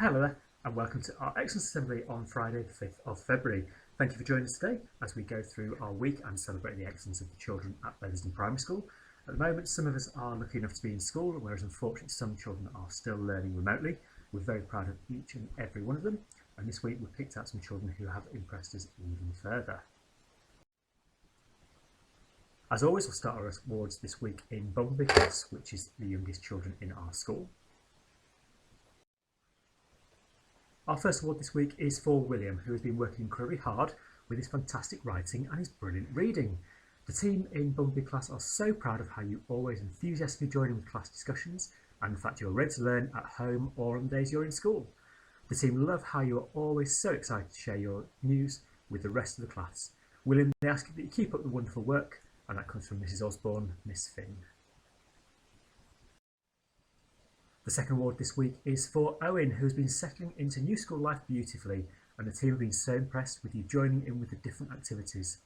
Hello there, and welcome to our Excellence Assembly on Friday, the 5th of February. Thank you for joining us today as we go through our week and celebrate the excellence of the children at Leathersden Primary School. At the moment, some of us are lucky enough to be in school, whereas unfortunately some children are still learning remotely. We're very proud of each and every one of them, and this week we've picked out some children who have impressed us even further. As always, we'll start our awards this week in Bumblebee class, which is the youngest children in our school. Our first award this week is for William, who has been working incredibly hard with his fantastic writing and his brilliant reading. The team in Bumblebee class are so proud of how you always enthusiastically join in with class discussions and the fact you're ready to learn at home or on the days you're in school. The team love how you are always so excited to share your news with the rest of the class. William, they ask that you keep up the wonderful work, and that comes from Mrs Osborne, Miss Finn. The second award this week is for Owen, who has been settling into new school life beautifully, and the team have been so impressed with you joining in with the different activities.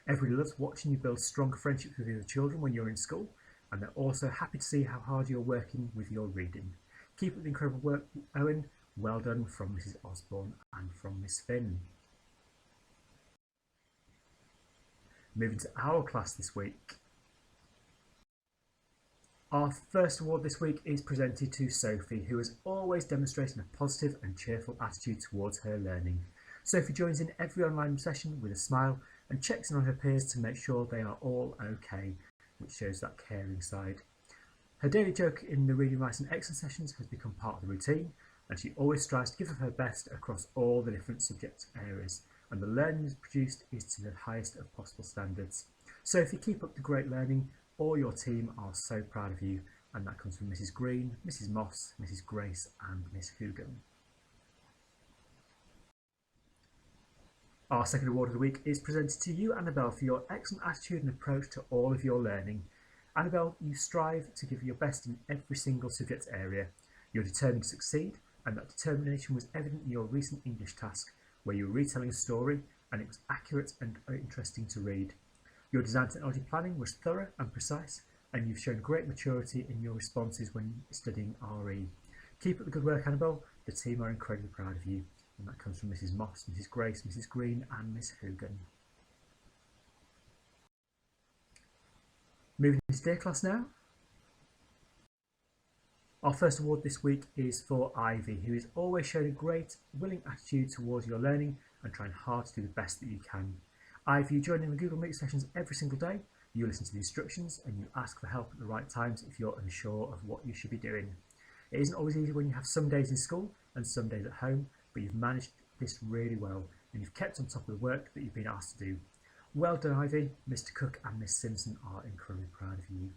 Everybody loves watching you build stronger friendships with the other children when you're in school, and they're also happy to see how hard you're working with your reading. Keep up the incredible work, Owen. Well done from Mrs Osborne and from Miss Finn. Moving to our class this week. Our first award this week is presented to Sophie, who is always demonstrating a positive and cheerful attitude towards her learning. Sophie joins in every online session with a smile and checks in on her peers to make sure they are all okay, which shows that caring side. Her daily joke in the reading, writing and excellence sessions has become part of the routine, and she always strives to give of her best across all the different subject areas, and the learning produced is to the highest of possible standards. Sophie, keep up the great learning. All your team are so proud of you, and that comes from Mrs Green, Mrs Moss, Mrs Grace and Miss Hoogan. Our second award of the week is presented to you, Annabelle, for your excellent attitude and approach to all of your learning. Annabelle, you strive to give your best in every single subject area. You're determined to succeed, and that determination was evident in your recent English task, where you were retelling a story and it was accurate and interesting to read. Your design technology planning was thorough and precise, and you've shown great maturity in your responses when studying RE. Keep up the good work, Annabelle. The team are incredibly proud of you, and that comes from Mrs Moss, Mrs Grace, Mrs Green and Miss Hoogan. Moving into day class now. Our first award this week is for Ivy, who is always showing a great, willing attitude towards your learning and trying hard to do the best that you can. Ivy, you join in the Google Meet sessions every single day, you listen to the instructions and you ask for help at the right times if you're unsure of what you should be doing. It isn't always easy when you have some days in school and some days at home, but you've managed this really well and you've kept on top of the work that you've been asked to do. Well done, Ivy. Mr Cook and Miss Simpson are incredibly proud of you.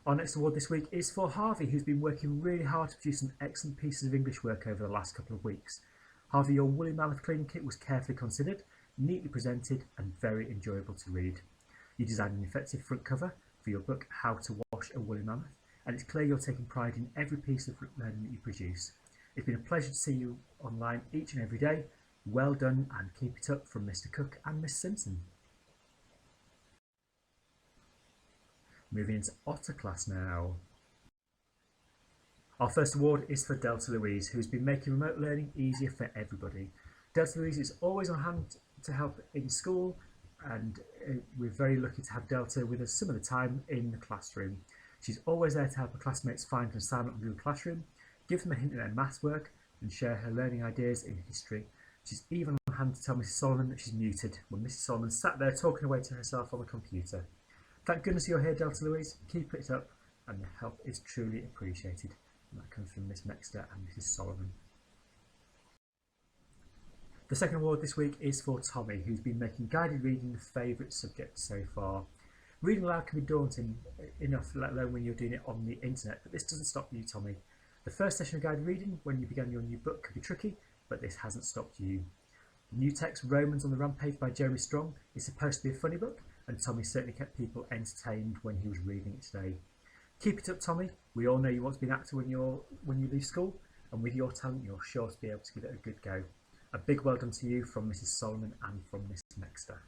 Our next award this week is for Harvey, who's been working really hard to produce some excellent pieces of English work over the last couple of weeks. Harvey, your woolly mammoth cleaning kit was carefully considered, neatly presented and very enjoyable to read. You designed an effective front cover for your book How to Wash a Woolly Mammoth, and it's clear you're taking pride in every piece of learning that you produce. It's been a pleasure to see you online each and every day. Well done and keep it up from Mr Cook and Miss Simpson. Moving into Otter class now. Our first award is for Delta Louise, who's been making remote learning easier for everybody. Delta Louise is always on hand to help in school, and we're very lucky to have Delta with us some of the time in the classroom. She's always there to help her classmates find an assignment on Google Classroom, give them a hint at their maths work, and share her learning ideas in history. She's even on hand to tell Mrs Solomon that she's muted when Mrs Solomon sat there talking away to herself on the computer. Thank goodness you're here, Delta Louise. Keep it up, and the help is truly appreciated. And that comes from Miss Mexter and Mrs Solomon. The second award this week is for Tommy, who's been making guided reading the favourite subject so far. Reading aloud can be daunting enough, let alone when you're doing it on the internet, but this doesn't stop you, Tommy. The first session of guided reading, when you began your new book, could be tricky, but this hasn't stopped you. The new text, Romans on the Rampage by Jeremy Strong, is supposed to be a funny book, and Tommy certainly kept people entertained when he was reading it today. Keep it up, Tommy. We all know you want to be an actor when you leave school, and with your talent you're sure to be able to give it a good go. A big well done to you from Mrs Solomon and from Miss Mexter.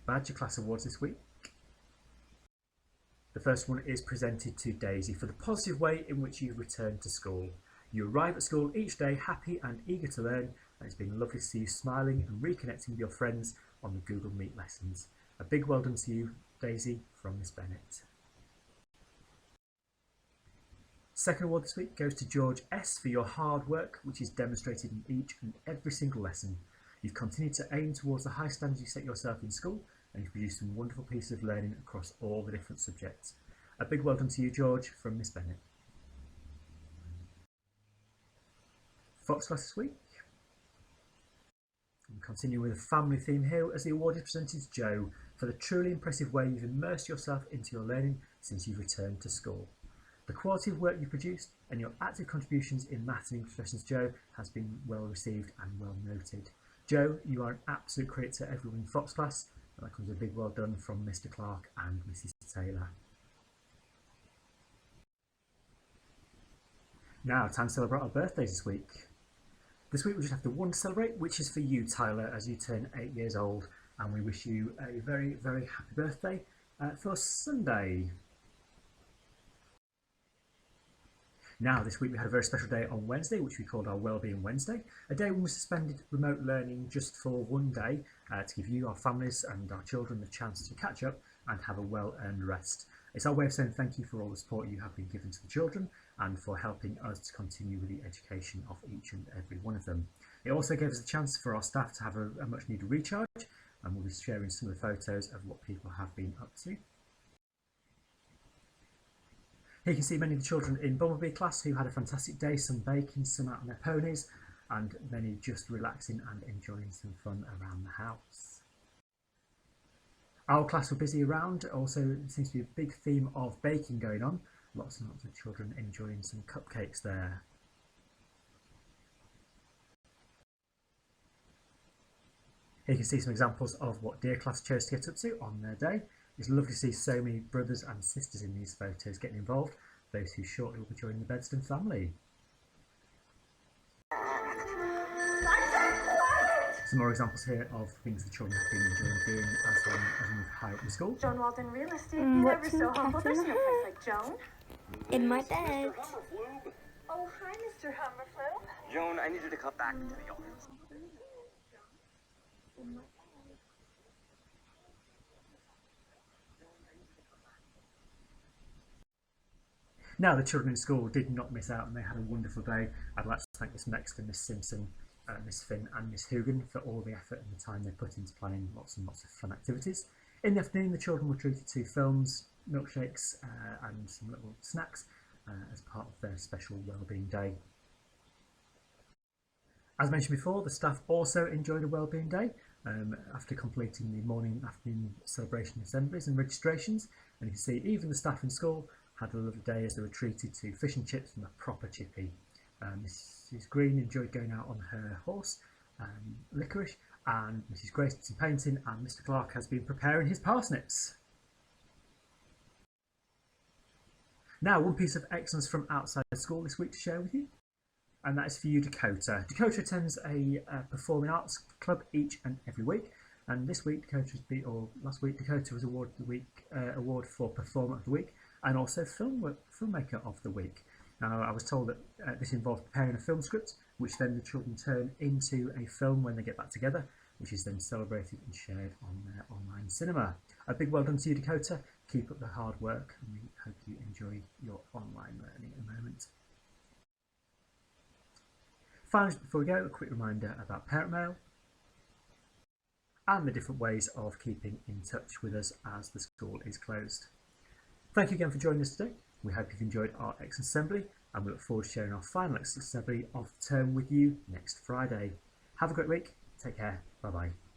Badger Class Awards this week. The first one is presented to Daisy for the positive way in which you return to school. You arrive at school each day happy and eager to learn, and it's been lovely to see you smiling and reconnecting with your friends on the Google Meet lessons. A big well done to you, Daisy, from Miss Bennett. Second award this week goes to George S for your hard work, which is demonstrated in each and every single lesson. You've continued to aim towards the high standards you set yourself in school, and you've produced some wonderful pieces of learning across all the different subjects. A big well done to you, George, from Miss Bennett. Fox class this week. And continue with a family theme here as the award is presented to Joe for the truly impressive way you've immersed yourself into your learning since you've returned to school. The quality of work you've produced and your active contributions in maths and English lessons, Joe, has been well received and well noted. Joe, you are an absolute credit to everyone in Fox class, and that comes a big well done from Mr Clark and Mrs Taylor. Now, time to celebrate our birthdays this week. This week we just have the one to celebrate, which is for you, Tyler, as you turn 8 years old, and we wish you a very, very happy birthday for Sunday. Now, this week we had a very special day on Wednesday, which we called our Wellbeing Wednesday, a day when we suspended remote learning just for one day to give you, our families and our children the chance to catch up and have a well-earned rest. It's our way of saying thank you for all the support you have been given to the children and for helping us to continue with the education of each and every one of them. It also gave us a chance for our staff to have a much needed recharge, and we'll be sharing some of the photos of what people have been up to. Here you can see many of the children in Bumblebee class who had a fantastic day, some baking, some out on their ponies, and many just relaxing and enjoying some fun around the house. Our class were busy around. Also, there seems to be a big theme of baking going on. Lots and lots of children enjoying some cupcakes there. Here you can see some examples of what Dear class chose to get up to on their day. It's lovely to see so many brothers and sisters in these photos getting involved, those who shortly will be joining the Bedston family. Some more examples here of things the children have been enjoying doing as they move higher up in school. Joan Walton Real Estate, never so humble. There's no place like Joan. In my bed. Oh, hi, Mr. Humberflu. Joan, I need you to come back to the office. Now, the children in school did not miss out and they had a wonderful day. I'd like to thank Miss Mexican, Miss Simpson, Miss Finn and Miss Hoogan for all the effort and the time they put into planning lots and lots of fun activities. In the afternoon, the children were treated to films, milkshakes and some little snacks as part of their special Wellbeing Day. As mentioned before, the staff also enjoyed a Wellbeing Day after completing the morning and afternoon celebration assemblies and registrations. And you can see even the staff in school had a lovely day as they were treated to fish and chips from a proper chippy. Mrs Green enjoyed going out on her horse, Licorice, and Mrs Grace did some painting, and Mr Clark has been preparing his parsnips. Now, one piece of excellence from outside school this week to share with you, and that is for you, Dakota. Dakota attends a performing arts club each and every week, and this week, last week, Dakota was awarded the award for Performer of the Week and also Filmmaker of the Week. Now, I was told that this involves preparing a film script, which then the children turn into a film when they get back together, which is then celebrated and shared on their online cinema. A big well done to you, Dakota. Keep up the hard work, and we hope you enjoy your online learning at the moment. Finally, before we go, a quick reminder about parent mail and the different ways of keeping in touch with us as the school is closed. Thank you again for joining us today. We hope you've enjoyed our Excellence Assembly, and we look forward to sharing our final Excellence Assembly of the term with you next Friday. Have a great week. Take care. Bye bye.